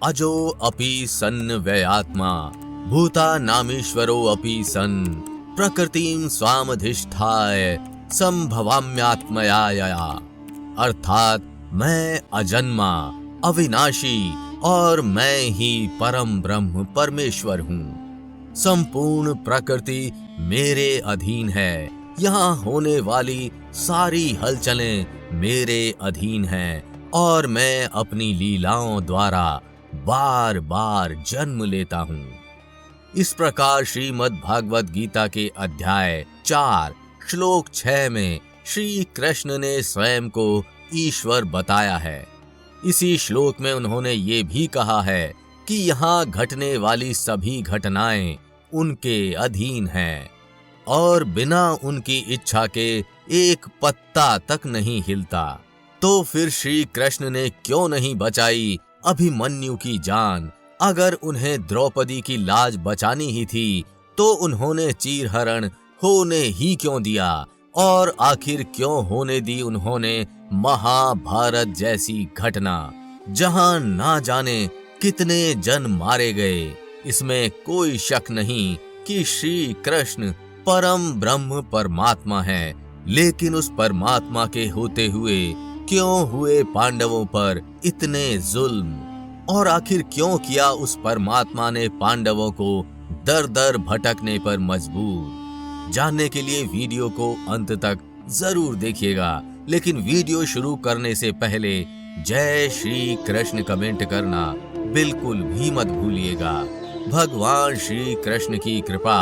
अजो अपि सन् व्ययात्मा भूता नामीश्वरो अपि सन् प्रकृतिं स्वामधिष्ठाय संभवाम्यात्मया। अर्थात मैं अजन्मा, अविनाशी और मैं ही परम ब्रह्म परमेश्वर हूँ। संपूर्ण प्रकृति मेरे अधीन है। यहाँ होने वाली सारी हलचलें मेरे अधीन हैं और मैं अपनी लीलाओं द्वारा बार बार जन्म लेता हूँ। इस प्रकार श्रीमद् भागवत गीता के अध्याय 4 श्लोक 6 में श्री कृष्ण ने स्वयं को ईश्वर बताया है। इसी श्लोक में उन्होंने ये भी कहा है कि यहाँ घटने वाली सभी घटनाएं उनके अधीन हैं और बिना उनकी इच्छा के एक पत्ता तक नहीं हिलता। तो फिर श्री कृष्ण ने क्यों नहीं बचाई अभिमन्यु की जान? अगर उन्हें द्रौपदी की लाज बचानी ही थी तो उन्होंने चीरहरण होने ही क्यों दिया? और आखिर क्यों होने दी उन्होंने महाभारत जैसी घटना, जहां ना जाने कितने जन मारे गए? इसमें कोई शक नहीं कि श्री कृष्ण परम ब्रह्म परमात्मा है, लेकिन उस परमात्मा के होते हुए क्यों हुए पांडवों पर इतने जुल्म? और आखिर क्यों किया उस परमात्मा ने पांडवों को दर दर भटकने पर मजबूर? जानने के लिए वीडियो को अंत तक जरूर देखिएगा, लेकिन वीडियो शुरू करने से पहले जय श्री कृष्ण कमेंट करना बिल्कुल भी मत भूलिएगा। भगवान श्री कृष्ण की कृपा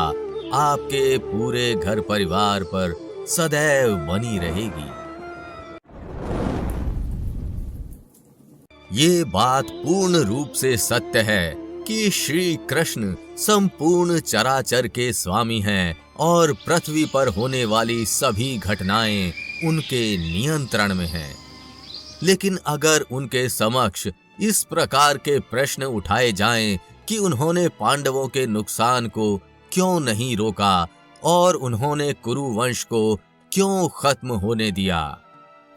आपके पूरे घर परिवार पर सदैव बनी रहेगी। ये बात पूर्ण रूप से सत्य है कि श्री कृष्ण संपूर्ण चराचर के स्वामी हैं और पृथ्वी पर होने वाली सभी घटनाएं उनके नियंत्रण में हैं। लेकिन अगर उनके समक्ष इस प्रकार के प्रश्न उठाए जाएं कि उन्होंने पांडवों के नुकसान को क्यों नहीं रोका और उन्होंने कुरुवंश को क्यों खत्म होने दिया,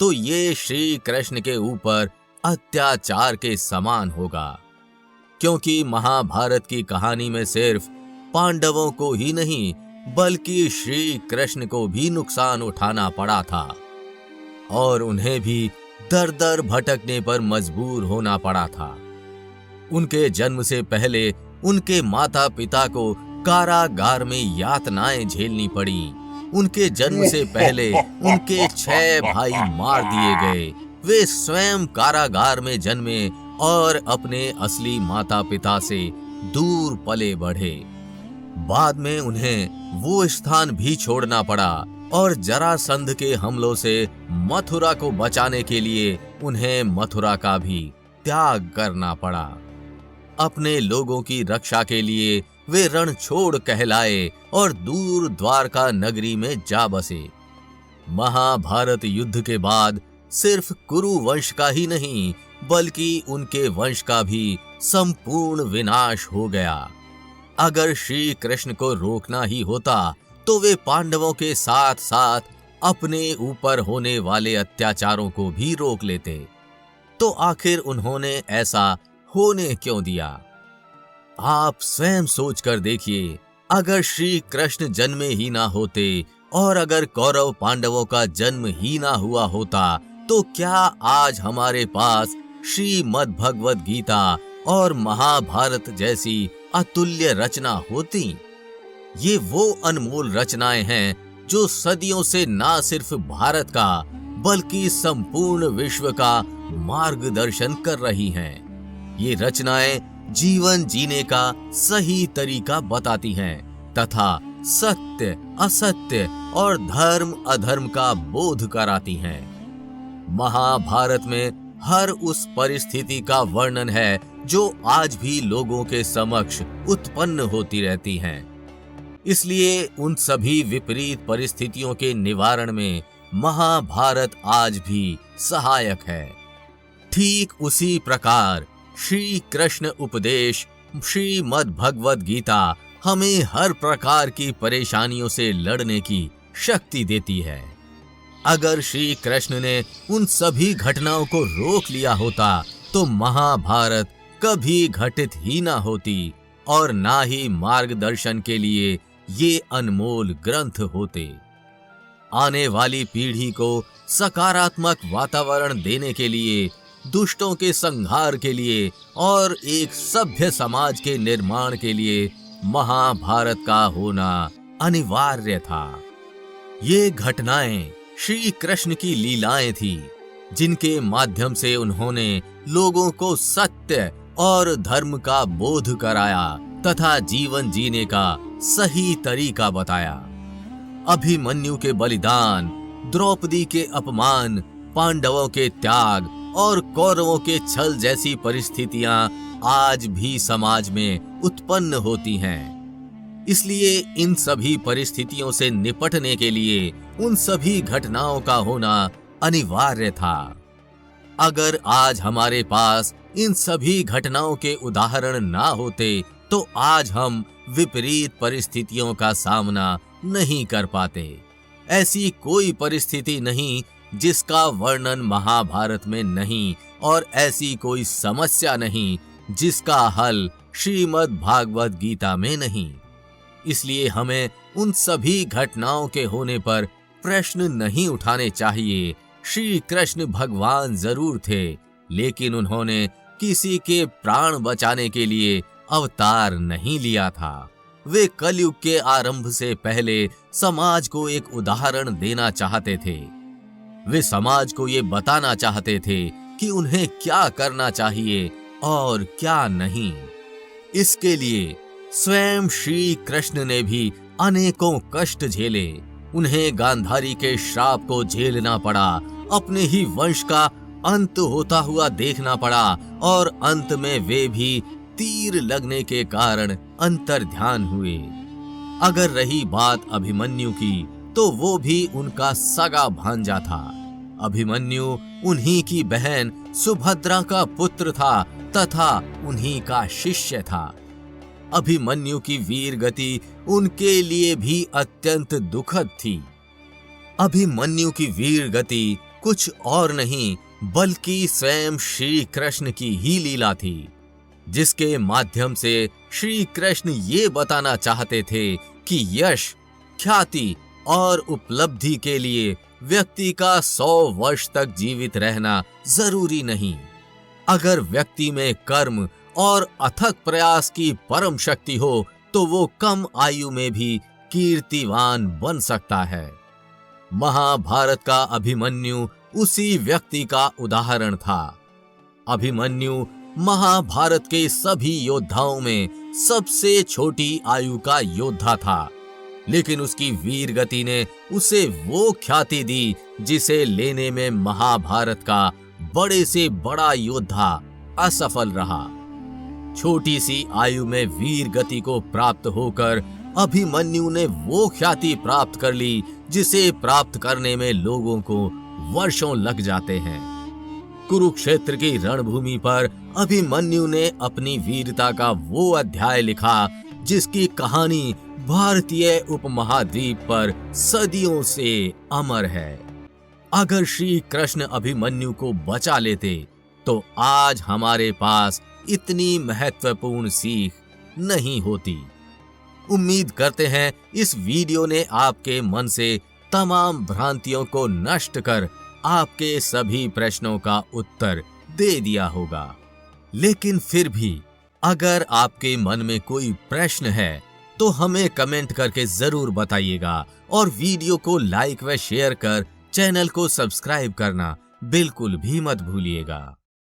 तो ये श्री कृष्ण के ऊपर अत्याचार के समान होगा। क्योंकि महाभारत की कहानी में सिर्फ पांडवों को ही नहीं बल्कि श्री कृष्ण को भी नुकसान उठाना पड़ा था और उन्हें भी दर दर भटकने पर मजबूर होना पड़ा था। उनके जन्म से पहले उनके माता पिता को कारागार में यातनाएं झेलनी पड़ी। उनके जन्म से पहले उनके 6 भाई मार दिए गए। वे स्वयं कारागार में जन्मे और अपने असली माता पिता से दूर पले बढ़े। बाद में उन्हें वो स्थान भी छोड़ना पड़ा और जरासंध के हमलों से मथुरा को बचाने के लिए उन्हें मथुरा का भी त्याग करना पड़ा। अपने लोगों की रक्षा के लिए वे रणछोड़ कहलाए और दूर द्वारका नगरी में जा बसे। महाभारत युद्ध के बाद सिर्फ कुरु वंश का ही नहीं बल्कि उनके वंश का भी संपूर्ण विनाश हो गया। अगर श्री कृष्ण को रोकना ही होता तो वे पांडवों के साथ साथ अपने ऊपर होने वाले अत्याचारों को भी रोक लेते। तो आखिर उन्होंने ऐसा होने क्यों दिया? आप स्वयं सोच कर देखिए। अगर श्री कृष्ण जन्मे ही ना होते और अगर कौरव पांडवों का जन्म ही ना हुआ होता तो क्या आज हमारे पास श्रीमद् भगवत गीता और महाभारत जैसी अतुल्य रचना होती? ये वो अनमोल रचनाएं हैं जो सदियों से ना सिर्फ भारत का बल्कि संपूर्ण विश्व का मार्गदर्शन कर रही हैं। ये रचनाएं जीवन जीने का सही तरीका बताती हैं तथा सत्य असत्य और धर्म अधर्म का बोध कराती हैं। महाभारत में हर उस परिस्थिति का वर्णन है जो आज भी लोगों के समक्ष उत्पन्न होती रहती हैं। इसलिए उन सभी विपरीत परिस्थितियों के निवारण में महाभारत आज भी सहायक है। ठीक उसी प्रकार श्री कृष्ण उपदेश श्रीमद् भगवत गीता हमें हर प्रकार की परेशानियों से लड़ने की शक्ति देती है। अगर श्री कृष्ण ने उन सभी घटनाओं को रोक लिया होता तो महाभारत कभी घटित ही ना होती और ना ही मार्गदर्शन के लिए ये अनमोल ग्रंथ होते। आने वाली पीढ़ी को सकारात्मक वातावरण देने के लिए, दुष्टों के संहार के लिए और एक सभ्य समाज के निर्माण के लिए महाभारत का होना अनिवार्य था। ये घटनाएं श्री कृष्ण की लीलाएं थी, जिनके माध्यम से उन्होंने लोगों को सत्य और धर्म का बोध कराया तथा जीवन जीने का सही तरीका बताया। अभिमन्यु के बलिदान, द्रौपदी के अपमान, पांडवों के त्याग और कौरवों के छल जैसी परिस्थितियां आज भी समाज में उत्पन्न होती हैं। इसलिए इन सभी परिस्थितियों से निपटने के लिए उन सभी घटनाओं का होना अनिवार्य था। अगर आज हमारे पास इन सभी घटनाओं के उदाहरण ना होते तो आज हम विपरीत परिस्थितियों का सामना नहीं कर पाते। ऐसी कोई परिस्थिति नहीं जिसका वर्णन महाभारत में नहीं और ऐसी कोई समस्या नहीं जिसका हल श्रीमद् भागवत गीता में नहीं। इसलिए हमें उन सभी घटनाओं के होने पर प्रश्न नहीं उठाने चाहिए। श्री कृष्ण भगवान जरूर थे, लेकिन उन्होंने किसी के प्राण बचाने के लिए अवतार नहीं लिया था। वे कलयुग के आरंभ से पहले समाज को एक उदाहरण देना चाहते थे। वे समाज को ये बताना चाहते थे कि उन्हें क्या करना चाहिए और क्या नहीं। इसके लिए स्वयं श्री कृष्ण ने भी अनेकों कष्ट झेले। उन्हें गांधारी के श्राप को झेलना पड़ा, अपने ही वंश का अंत होता हुआ देखना पड़ा और अंत में वे भी तीर लगने के कारण अंतर्ध्यान हुए। अगर रही बात अभिमन्यु की, तो वो भी उनका सगा भांजा था। अभिमन्यु उन्हीं की बहन सुभद्रा का पुत्र था तथा उन्हीं का शिष्य था। अभिमन्यु की वीर गति उनके लिए भी अत्यंत दुखद थी। अभिमन्यु की वीर गति कुछ और नहीं बल्कि स्वयं श्री कृष्ण की ही लीला थी, जिसके माध्यम से श्री कृष्ण ये बताना चाहते थे कि यश, ख्याति और उपलब्धि के लिए व्यक्ति का 100 वर्ष तक जीवित रहना जरूरी नहीं। अगर व्यक्ति में कर्म और अथक प्रयास की परम शक्ति हो तो वो कम आयु में भी कीर्तिवान बन सकता है। महाभारत का अभिमन्यु उसी व्यक्ति का उदाहरण था। अभिमन्यु महाभारत के सभी योद्धाओं में सबसे छोटी आयु का योद्धा था, लेकिन उसकी वीर गति ने उसे वो ख्याति दी जिसे लेने में महाभारत का बड़े से बड़ा योद्धा असफल रहा। छोटी सी आयु में वीर गति को प्राप्त होकर अभिमन्यु ने वो ख्याति प्राप्त कर ली जिसे प्राप्त करने में लोगों को वर्षों लग जाते हैं। कुरुक्षेत्र की रणभूमि पर अभिमन्यु ने अपनी वीरता का वो अध्याय लिखा जिसकी कहानी भारतीय उपमहाद्वीप पर सदियों से अमर है। अगर श्री कृष्ण अभिमन्यु को बचा लेते तो आज हमारे पास इतनी महत्वपूर्ण सीख नहीं होती। उम्मीद करते हैं इस वीडियो ने आपके मन से तमाम भ्रांतियों को नष्ट कर आपके सभी प्रश्नों का उत्तर दे दिया होगा। लेकिन फिर भी अगर आपके मन में कोई प्रश्न है तो हमें कमेंट करके जरूर बताइएगा और वीडियो को लाइक व शेयर कर चैनल को सब्सक्राइब करना बिल्कुल भी मत भूलिएगा।